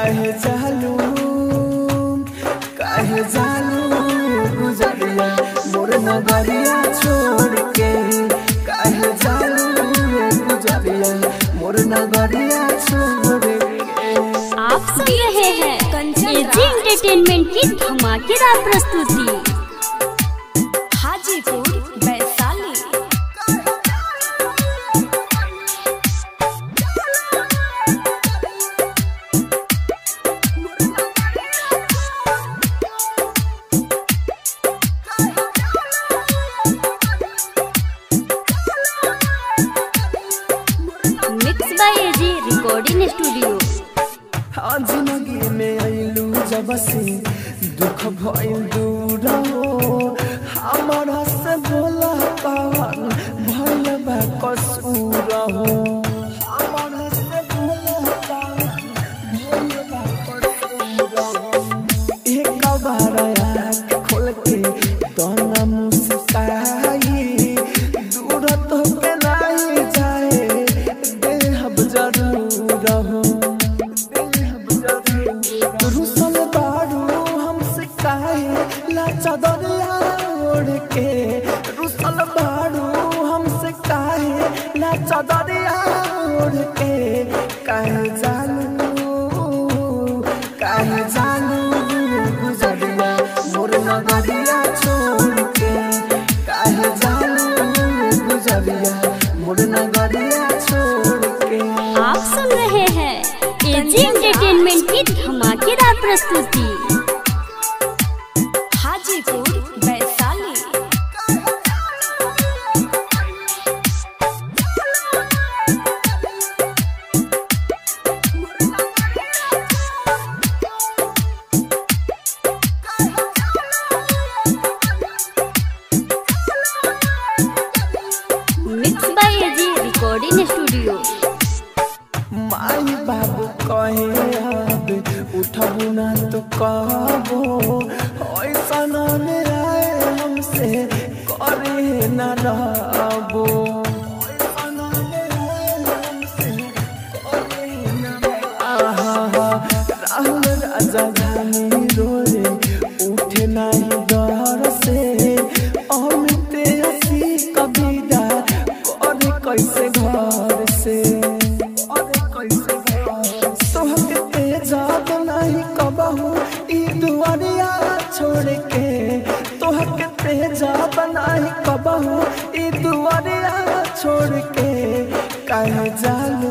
काहे जालू गुजरिया मोर नगरिया छोड़ के। काहे जालू गुजरिया मोर नगरिया छोड़ के। आप सुन रहे हैं एजी एंटरटेनमेंट की धमाकेदार प्रस्तुति। Hajipur Vaishali. Mix by AG recording studio. जिंदगी में आइलू जब से दुख भइल दूर हो। हमारा से बोला कवन भइल बा कसूर हो। हमारा से बोला कवन भइल बा कसूर हो। एक बार आँख खोल के दोनों मुस्काई दूर तो के नहीं जाए देहब जरूर हो। रुसल बारू हमसे काहे लाचा दरिया ओढ़ के। रुसल बारू हमसे काहे लाचा दरिया ओढ़ के। काहे जालू गुजरिया मोर नगरिया छोड़ के। काहे जालू गुजरिया मोर नगरिया छोड़ के। आप सुन रहे हैं एजी एंटरटेनमेंट की धमाकेदार प्रस्तुति। Hajipur Vaishali. Mix by AG recording studio. माई बाबू कहे अब उठबू ना तो कहबो। ऐसा न आए हमसे करे न रहबो। राहुल राजा धानी रोए उठे नहीं डर से। अमित हसी कविता करे कैसे घर से। तेजाब नहीं कबहू ई दुआरिया छोड़ के। तोहके तेजाब नहीं कबहू ई दुआरिया छोड़ के। काहे जालू